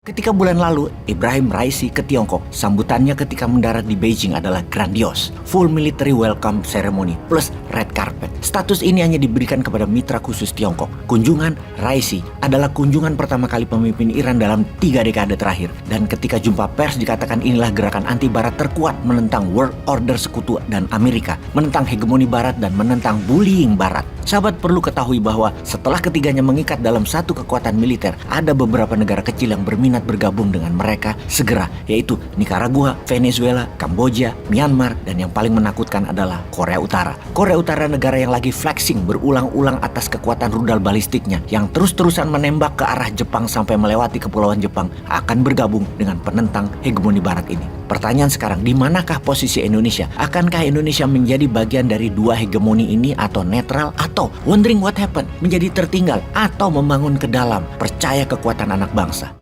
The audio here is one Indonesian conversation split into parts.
Ketika bulan lalu, Ibrahim Raisi ke Tiongkok, sambutannya ketika mendarat di Beijing adalah grandios. Full military welcome ceremony plus red carpet. Status ini hanya diberikan kepada mitra khusus Tiongkok. Kunjungan Raisi adalah kunjungan pertama kali pemimpin Iran dalam 3 dekade terakhir. Dan ketika jumpa pers dikatakan inilah gerakan anti barat terkuat menentang world order sekutu dan Amerika, menentang hegemoni barat dan menentang bullying barat. Sahabat perlu ketahui bahwa setelah ketiganya mengikat dalam satu kekuatan militer, ada beberapa negara kecil yang berminat bergabung dengan mereka segera, yaitu Nicaragua, Venezuela, Kamboja, Myanmar, dan yang paling menakutkan adalah Korea Utara. Korea Utara negara yang lagi flexing berulang-ulang atas kekuatan rudal balistiknya yang terus-terusan menembak ke arah Jepang sampai melewati kepulauan Jepang akan bergabung dengan penentang hegemoni barat ini. Pertanyaan sekarang, di manakah posisi Indonesia? Akankah Indonesia menjadi bagian dari dua hegemoni ini atau netral, atau wondering what happened, menjadi tertinggal, atau membangun ke dalam, percaya kekuatan anak bangsa?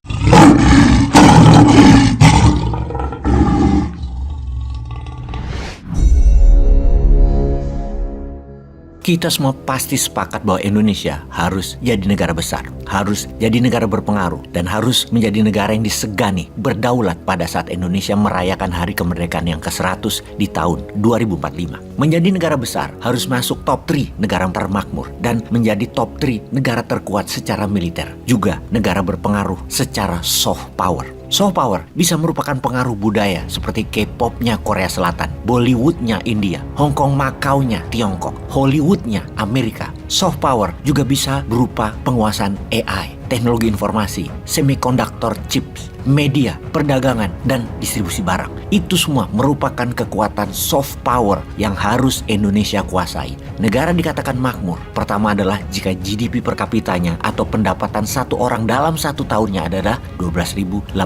Kita semua pasti sepakat bahwa Indonesia harus jadi negara besar, harus jadi negara berpengaruh, dan harus menjadi negara yang disegani, berdaulat pada saat Indonesia merayakan hari kemerdekaan yang ke-100 di tahun 2045. Menjadi negara besar harus masuk top 3 negara termakmur dan menjadi top 3 negara terkuat secara militer, juga negara berpengaruh secara soft power. Soft power bisa merupakan pengaruh budaya seperti K-pop-nya Korea Selatan, Bollywood-nya India, Hong Kong Macau-nya Tiongkok, Hollywood-nya Amerika. Soft power juga bisa berupa penguasaan AI, teknologi informasi, semikonduktor chips, media, perdagangan, dan distribusi barang. Itu semua merupakan kekuatan soft power yang harus Indonesia kuasai. Negara dikatakan makmur, pertama adalah jika GDP per kapitanya atau pendapatan satu orang dalam satu tahunnya adalah $12.800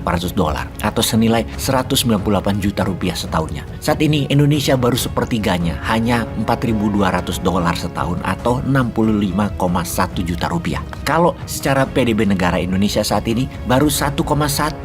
atau senilai 198 juta rupiah setahunnya. Saat ini Indonesia baru sepertiganya, hanya $4.200 setahun atau 65,1 juta rupiah. Kalau secara PDB negara Indonesia saat ini baru 1,15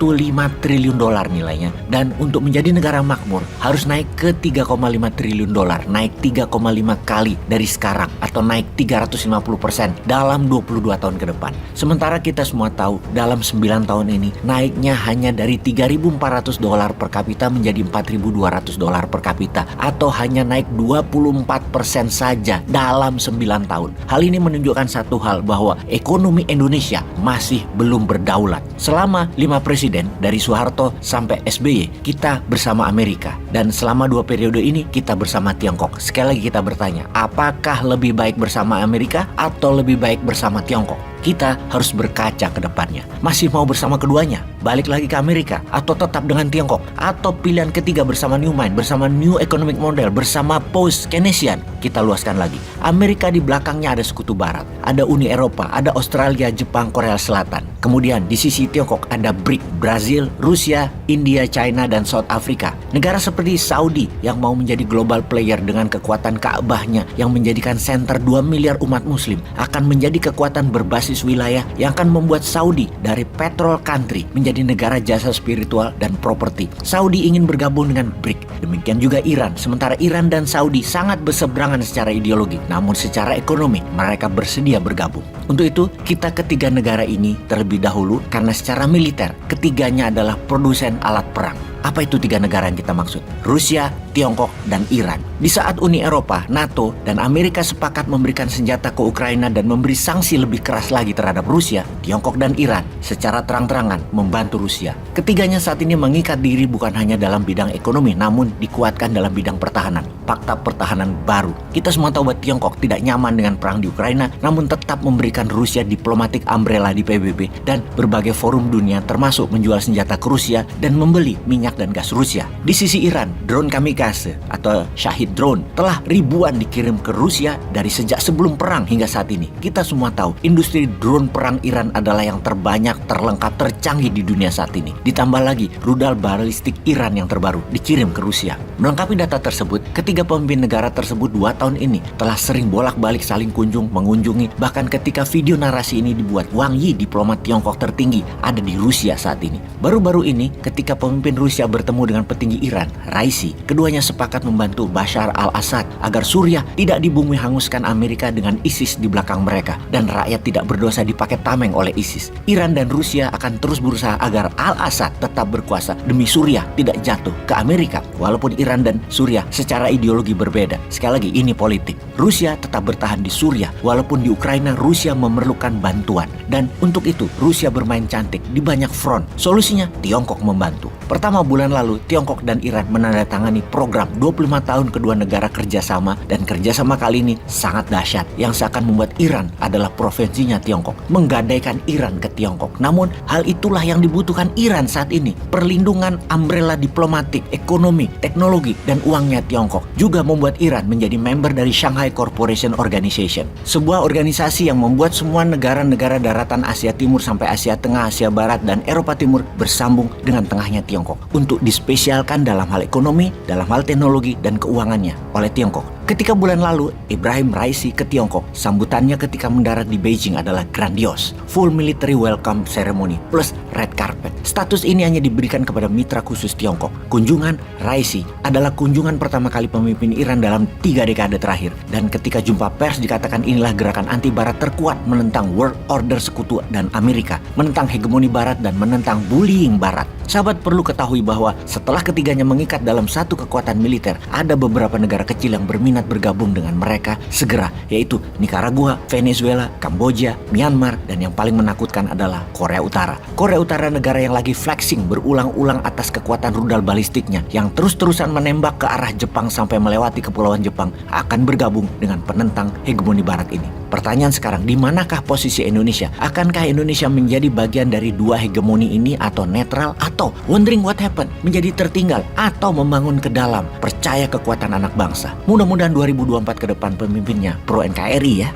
triliun dolar nilainya, dan untuk menjadi negara makmur harus naik ke 3,5 triliun dolar, naik 3,5 kali dari sekarang atau naik 350% dalam 22 tahun ke depan. Sementara kita semua tahu dalam 9 tahun ini naiknya hanya dari $3.400 per kapita menjadi $4.200 per kapita atau hanya naik 24% saja dalam 9 tahun. Hal ini menunjukkan satu hal, bahwa ekonomi Indonesia masih belum berdaulat. Selama 5 presiden dari Soeharto sampai SBY kita bersama Amerika, dan selama 2 periode ini kita bersama Tiongkok. Sekali lagi kita bertanya, apakah lebih baik bersama Amerika atau lebih baik bersama Tiongkok? Kita harus berkaca ke depannya. Masih mau bersama keduanya? Balik lagi ke Amerika? Atau tetap dengan Tiongkok? Atau pilihan ketiga bersama New Mind, bersama New Economic Model, bersama Post-Keynesian? Kita luaskan lagi. Amerika di belakangnya ada sekutu barat, ada Uni Eropa, ada Australia, Jepang, Korea Selatan. Kemudian di sisi Tiongkok ada BRIC, Brazil, Rusia, India, China, dan South Africa. Negara seperti Saudi yang mau menjadi global player dengan kekuatan Ka'bahnya yang menjadikan center 2 miliar umat muslim akan menjadi kekuatan berbasis wilayah yang akan membuat Saudi dari petrol country menjadi negara jasa spiritual dan properti. Saudi ingin bergabung dengan BRIC, demikian juga Iran. Sementara Iran dan Saudi sangat berseberangan secara ideologi, namun secara ekonomi mereka bersedia bergabung. Untuk itu, kita ketiga negara ini terlebih dahulu karena secara militer ketiganya adalah produsen alat perang. Apa itu 3 negara yang kita maksud? Rusia, Tiongkok, dan Iran. Di saat Uni Eropa, NATO, dan Amerika sepakat memberikan senjata ke Ukraina dan memberi sanksi lebih keras lagi terhadap Rusia, Tiongkok dan Iran secara terang-terangan membantu Rusia. Ketiganya saat ini mengikat diri bukan hanya dalam bidang ekonomi, namun dikuatkan dalam bidang pertahanan. Fakta pertahanan baru. Kita semua tahu bahwa Tiongkok tidak nyaman dengan perang di Ukraina, namun tetap memberikan Rusia diplomatik umbrella di PBB dan berbagai forum dunia, termasuk menjual senjata ke Rusia dan membeli minyak dan gas Rusia. Di sisi Iran, drone kamikaze atau Shahid drone telah ribuan dikirim ke Rusia dari sejak sebelum perang hingga saat ini. Kita semua tahu industri drone perang Iran adalah yang terbanyak, terlengkap, tercanggih di dunia saat ini. Ditambah lagi rudal balistik Iran yang terbaru dikirim ke Rusia. Melengkapi data tersebut, ketiga pemimpin negara tersebut 2 tahun ini telah sering bolak-balik saling mengunjungi. Bahkan ketika video narasi ini dibuat, Wang Yi, diplomat Tiongkok tertinggi, ada di Rusia saat ini. Baru-baru ini ketika pemimpin Rusia Rusia bertemu dengan petinggi Iran, Raisi, keduanya sepakat membantu Bashar al-Assad agar Suriah tidak dibumi hanguskan Amerika dengan ISIS di belakang mereka dan rakyat tidak berdosa dipakai tameng oleh ISIS. Iran dan Rusia akan terus berusaha agar al-Assad tetap berkuasa demi Suriah tidak jatuh ke Amerika. Walaupun Iran dan Suriah secara ideologi berbeda. Sekali lagi, ini politik. Rusia tetap bertahan di Suriah walaupun di Ukraina Rusia memerlukan bantuan. Dan untuk itu Rusia bermain cantik di banyak front. Solusinya Tiongkok membantu. Pertama, bulan lalu Tiongkok dan Iran menandatangani program 25 tahun kedua negara kerjasama, dan kerjasama kali ini sangat dahsyat yang seakan membuat Iran adalah provinsinya Tiongkok, menggadaikan Iran ke Tiongkok. Namun hal itulah yang dibutuhkan Iran saat ini. Perlindungan umbrella diplomatik, ekonomi, teknologi, dan uangnya Tiongkok juga membuat Iran menjadi member dari Shanghai Cooperation Organization, sebuah organisasi yang membuat semua negara-negara daratan Asia Timur sampai Asia Tengah, Asia Barat, dan Eropa Timur bersambung dengan tengahnya Tiongkok untuk dispesialkan dalam hal ekonomi, dalam hal teknologi, dan keuangannya oleh Tiongkok. Ketika bulan lalu Ibrahim Raisi ke Tiongkok, sambutannya ketika mendarat di Beijing adalah grandios, full military welcome ceremony plus red carpet. Status ini hanya diberikan kepada mitra khusus Tiongkok. Kunjungan Raisi adalah kunjungan pertama kali pemimpin Iran dalam 3 dekade terakhir, dan ketika jumpa pers dikatakan inilah gerakan anti Barat terkuat menentang world order sekutu dan Amerika, menentang hegemoni Barat dan menentang bullying Barat. Sahabat perlu ketahui bahwa setelah ketiganya mengikat dalam satu kekuatan militer, ada beberapa negara kecil yang berminat bergabung dengan mereka segera, yaitu Nicaragua, Venezuela, Kamboja, Myanmar, dan yang paling menakutkan adalah Korea Utara. Korea Utara negara yang lagi flexing berulang-ulang atas kekuatan rudal balistiknya yang terus-terusan menembak ke arah Jepang sampai melewati kepulauan Jepang, akan bergabung dengan penentang hegemoni Barat ini. Pertanyaan sekarang, di manakah posisi Indonesia? Akankah Indonesia menjadi bagian dari dua hegemoni ini atau netral, atau wondering what happened, menjadi tertinggal, atau membangun ke dalam, percaya kekuatan anak bangsa? Mudah-mudahan 2024 ke depan pemimpinnya pro NKRI ya.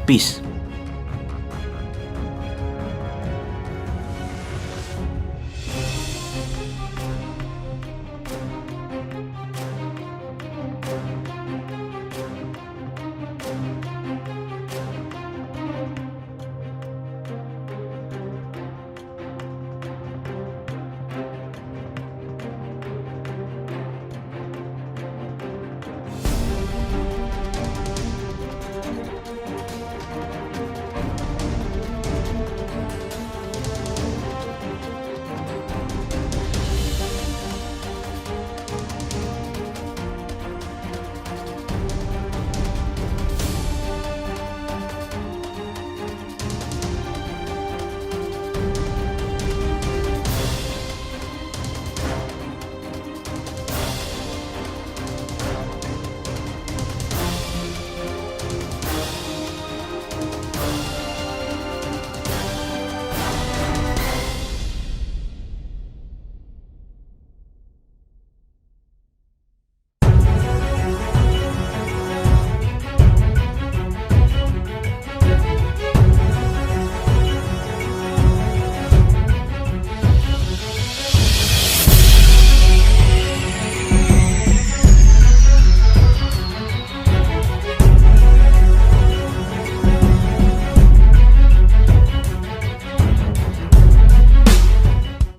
Peace.